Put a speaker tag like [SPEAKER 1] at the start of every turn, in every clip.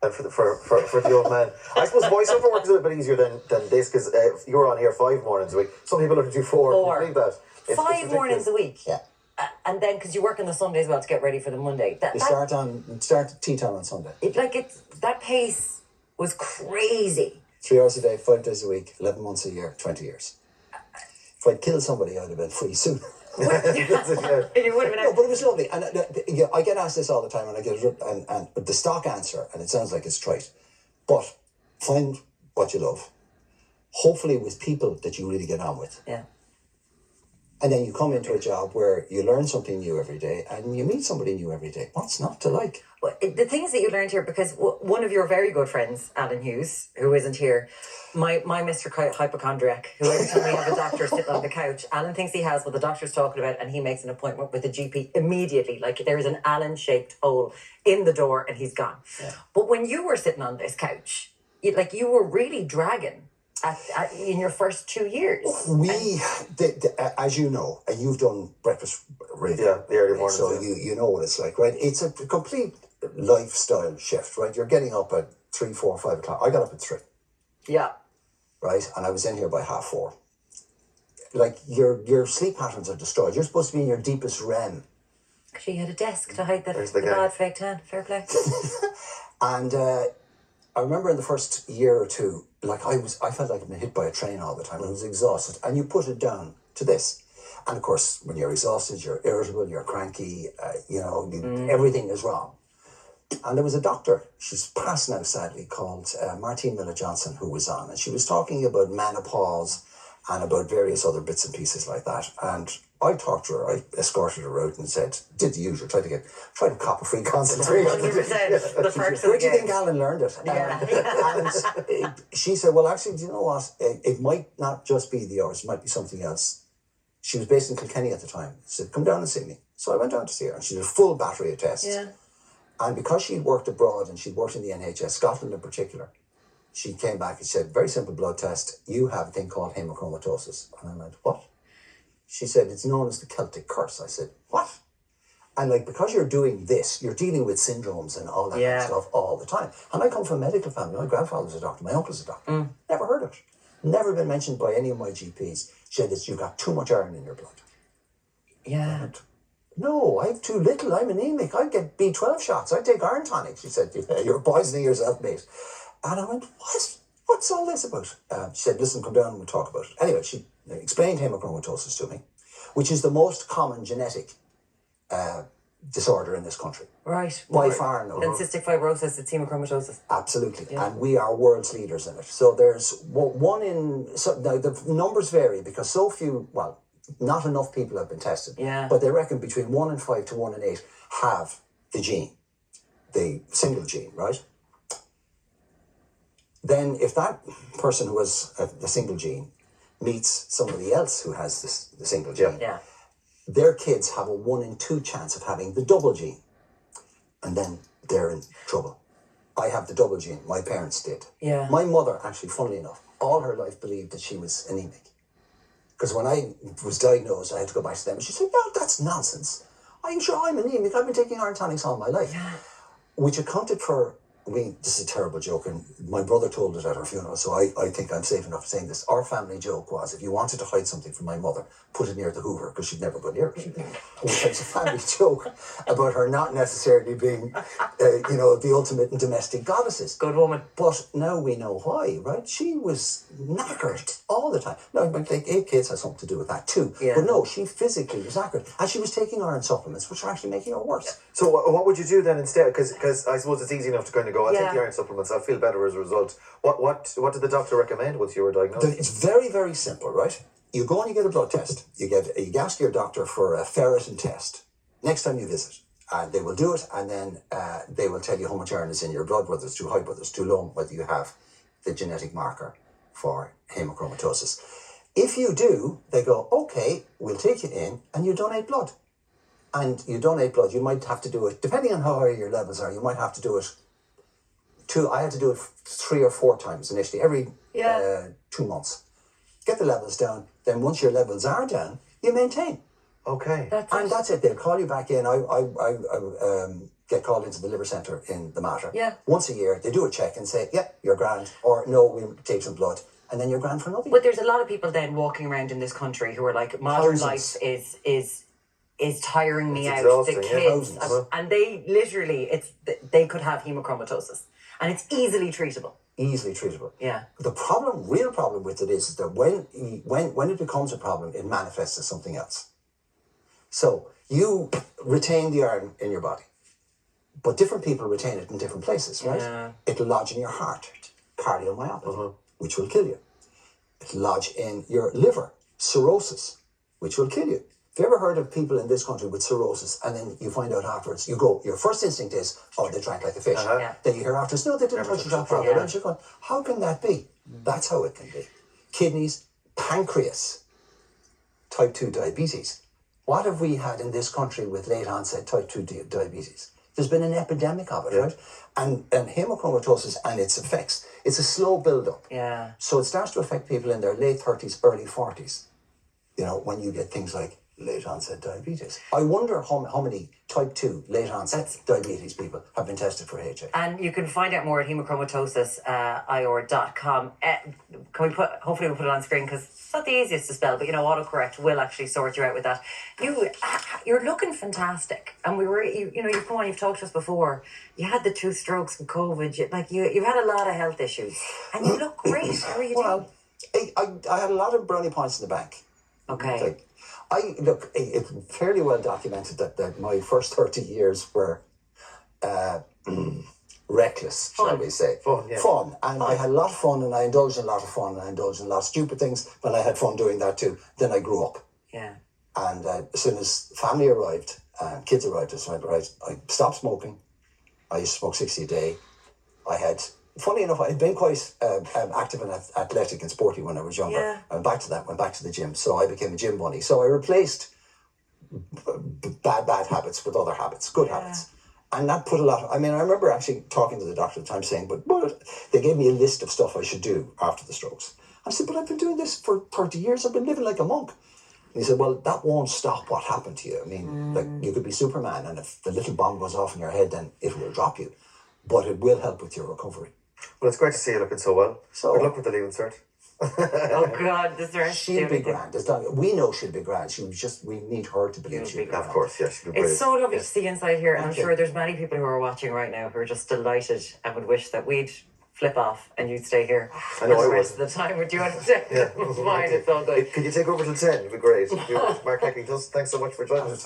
[SPEAKER 1] And for the old man, I suppose voiceover work is a little bit easier than this because you're on here 5 mornings a week. Some people have to do 4. Can you believe that? It's
[SPEAKER 2] 5 mornings a week.
[SPEAKER 3] Yeah.
[SPEAKER 2] And then because you work on the Sunday as well to get ready for the Monday.
[SPEAKER 3] You start tea time on Sunday.
[SPEAKER 2] That pace was crazy.
[SPEAKER 3] 3 hours a day, 5 days a week, 11 months a year, 20 years. If I'd killed somebody, I'd have been free soon.
[SPEAKER 2] You would have been.
[SPEAKER 3] No, but it was lovely, and I get asked this all the time, and I get and the stock answer, and it sounds like it's trite, but find what you love, hopefully with people that you really get on with.
[SPEAKER 2] Yeah.
[SPEAKER 3] And then you come into a job where you learn something new every day, and you meet somebody new every day. What's not to like?
[SPEAKER 2] Well, the things that you learned here, because one of your very good friends, Alan Hughes, who isn't here, my Mr. Hypochondriac, who every time we have a doctor sitting on the couch, Alan thinks he has what the doctor's talking about, and he makes an appointment with the GP immediately. Like there is an Alan-shaped hole in the door, and he's gone. Yeah. But when you were sitting on this couch, you were really dragging. In your first 2 years.
[SPEAKER 3] As you know, and you've done breakfast radio.
[SPEAKER 1] Yeah, the early mornings.
[SPEAKER 3] So you know what it's like, right? It's a complete lifestyle shift, right? You're getting up at 3, 4, 5 o'clock. I got up at 3.
[SPEAKER 2] Yeah.
[SPEAKER 3] Right? And I was in here by 4:30. Like, your sleep patterns are destroyed. You're supposed to be in your deepest REM.
[SPEAKER 2] Actually, you had a desk to hide the bad fake tan. Fair play.
[SPEAKER 3] And I remember in the first year or two, I felt like I'd been hit by a train all the time. I was exhausted. And you put it down to this. And of course, when you're exhausted, you're irritable, you're cranky, everything is wrong. And there was a doctor, she's passed now sadly, called Martine Miller-Johnson, who was on. And she was talking about menopause and about various other bits and pieces like that. And I talked to her, I escorted her out and said, did the usual, tried to cop a free consultation.
[SPEAKER 2] 100%. The first
[SPEAKER 3] Where do you think Alan learned it?
[SPEAKER 2] Yeah.
[SPEAKER 3] And she said, well, actually, do you know what? It might not just be the hours, it might be something else. She was based in Kilkenny at the time. She said, come down and see me. So I went down to see her, and she did a full battery of tests. Yeah. And because she'd worked abroad and she'd worked in the NHS, Scotland in particular, she came back and said, very simple blood test, you have a thing called haemochromatosis. And I went, what? She said, it's known as the Celtic curse. I said, what? And because you're doing this, you're dealing with syndromes and all that kind of stuff all the time. And I come from a medical family. My grandfather's a doctor, my uncle's a doctor. Never heard of it. Never been mentioned by any of my GPs. She said, you've got too much iron in your blood.
[SPEAKER 2] Yeah.
[SPEAKER 3] I went, no, I have too little. I'm anemic. I get B12 shots. I take iron tonic. She said, you're poisoning yourself, mate. And I went, what? What's all this about? She said, listen, come down and we'll talk about it. Anyway, she explained haemochromatosis to me, which is the most common genetic disorder in this country.
[SPEAKER 2] Right.
[SPEAKER 3] By far, no.
[SPEAKER 2] Then cystic fibrosis, it's haemochromatosis.
[SPEAKER 3] Absolutely. Yeah. And we are world's leaders in it. So there's one in... So now the numbers vary because so few... Well, not enough people have been tested.
[SPEAKER 2] Yeah.
[SPEAKER 3] But they reckon between 1 in 5 to 1 in 8 have the gene. The single gene, right? Then if that person who has a single gene meets somebody else who has the single gene, their kids have a 1 in 2 chance of having the double gene. And then they're in trouble. I have the double gene. My parents did.
[SPEAKER 2] Yeah.
[SPEAKER 3] My mother, actually, funnily enough, all her life believed that she was anemic. Because when I was diagnosed, I had to go back to them. And she said, no, that's nonsense. I'm sure I'm anemic. I've been taking iron tonics all my life. Yeah. Which accounted for... this is a terrible joke, and my brother told it at her funeral, so I think I'm safe enough saying this. Our family joke was, if you wanted to hide something from my mother, put it near the Hoover, because she'd never go near it. Which was a family joke about her not necessarily being, the ultimate in domestic goddesses.
[SPEAKER 2] Good woman.
[SPEAKER 3] But now we know why, right? She was knackered all the time. Now, 8 kids has something to do with that too. Yeah. But no, she physically was knackered. And she was taking iron supplements, which are actually making her worse.
[SPEAKER 1] So what would you do then instead? Because I suppose it's easy enough to kind of go, I'll take the iron supplements, I'll feel better as a result. What did the doctor recommend once you were diagnosed?
[SPEAKER 3] It's very, very simple, right? You go and you get a blood test. You ask your doctor for a ferritin test next time you visit. And they will do it, and then they will tell you how much iron is in your blood, whether it's too high, whether it's too low, whether you have the genetic marker for haemochromatosis. If you do, they go, okay, we'll take you in, and you donate blood. And you donate blood, you might have to do it, depending on how high your levels are, you might have to do it I had to do it 3 or 4 times initially, every 2 months. Get the levels down, then once your levels are down, you maintain.
[SPEAKER 1] Okay.
[SPEAKER 3] That's it. They'll call you back in. I get called into the liver centre in the Mater.
[SPEAKER 2] Yeah.
[SPEAKER 3] Once a year, they do a check and say, yeah, you're grand, or no, we'll take some blood, and then you're grand for another year.
[SPEAKER 2] But there's a lot of people then walking around in this country who are like, modern
[SPEAKER 3] Thousands.
[SPEAKER 2] life is tiring me
[SPEAKER 1] It's
[SPEAKER 2] out. The
[SPEAKER 1] exhausting, yeah.
[SPEAKER 2] kids,
[SPEAKER 3] Thousands.
[SPEAKER 2] and they literally, they could have hemochromatosis, and it's easily treatable.
[SPEAKER 3] Easily treatable.
[SPEAKER 2] Yeah.
[SPEAKER 3] The real problem with it is that when it becomes a problem, it manifests as something else. So you retain the iron in your body, but different people retain it in different places, right?
[SPEAKER 2] Yeah.
[SPEAKER 3] It'll lodge in your heart, cardiomyopathy, which will kill you. It'll lodge in your liver, cirrhosis, which will kill you. Have you ever heard of people in this country with cirrhosis, and then you find out afterwards, your first instinct is, oh, they drank like a fish.
[SPEAKER 2] Yeah.
[SPEAKER 3] Then you hear afterwards, no, they didn't touch the drop.
[SPEAKER 2] Yeah.
[SPEAKER 3] And you're going, how can that be? That's how it can be. Kidneys, pancreas, type 2 diabetes. What have we had in this country with late onset type 2 diabetes? There's been an epidemic of it, right? And hemochromatosis and its effects, it's a slow build-up.
[SPEAKER 2] Yeah.
[SPEAKER 3] So it starts to affect people in their late 30s, early 40s. You know, when you get things like late onset diabetes. I wonder how many type 2 late onset diabetes people have been tested for HIV.
[SPEAKER 2] And you can find out more at haemochromatosis.com. Can we hopefully we'll put it on screen, because it's not the easiest to spell, but autocorrect will actually sort you out with that. You're looking fantastic, and you've come on, you've talked to us before. You had the 2 strokes with COVID. You've had a lot of health issues, and you look great. How are you doing?
[SPEAKER 3] I had a lot of brownie points in the bank.
[SPEAKER 2] Okay.
[SPEAKER 3] It's fairly well documented that my first 30 years were reckless, shall we say. Fun. And I had a lot of fun, and I indulged in a lot of fun, and I indulged in a lot of stupid things, but I had fun doing that too. Then I grew up.
[SPEAKER 2] Yeah.
[SPEAKER 3] And as soon as family arrived, kids arrived, I stopped smoking. I used to smoke 60 a day. Funny enough, I'd been quite active and athletic and sporty when I was younger.
[SPEAKER 2] Yeah.
[SPEAKER 3] I went back to that, went back to the gym. So I became a gym bunny. So I replaced bad habits with other habits, good habits. And that put a lot I remember actually talking to the doctor at the time saying, but they gave me a list of stuff I should do after the strokes. I said, but I've been doing this for 30 years. I've been living like a monk. And he said, well, that won't stop what happened to you. Like, you could be Superman, and if the little bomb goes off in your head, then it will drop you. But it will help with your recovery.
[SPEAKER 1] Well, it's great to see you looking so well. Good luck with the leaving cert.
[SPEAKER 2] Oh God,
[SPEAKER 3] she'll be grand. We know she'll be grand. We need her to believe she'll be grand.
[SPEAKER 1] Of course, yes. She'll be
[SPEAKER 2] It's so lovely to see you inside here, and I'm
[SPEAKER 3] Okay.
[SPEAKER 2] sure there's many people who are watching right now who are just delighted and would wish that we'd flip off and you'd stay here
[SPEAKER 1] I know
[SPEAKER 2] for
[SPEAKER 1] I
[SPEAKER 2] the rest
[SPEAKER 1] would.
[SPEAKER 2] of the time. Would you understand? Fine, it's all good.
[SPEAKER 1] Could you take over till 10? It'd be great. Mark Cagney, thanks so much for joining us.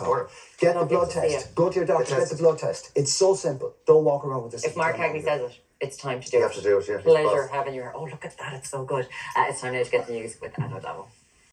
[SPEAKER 3] Get the blood
[SPEAKER 2] to see
[SPEAKER 3] test. Go to your doctor, get the blood test. It's so simple. Don't walk around with this.
[SPEAKER 2] If Mark Cagney says it, it's time to do
[SPEAKER 1] You
[SPEAKER 2] it.
[SPEAKER 1] have to do it, yeah.
[SPEAKER 2] Pleasure having you. Oh, look at that. It's so good. It's time now to get the news with Anna Damo.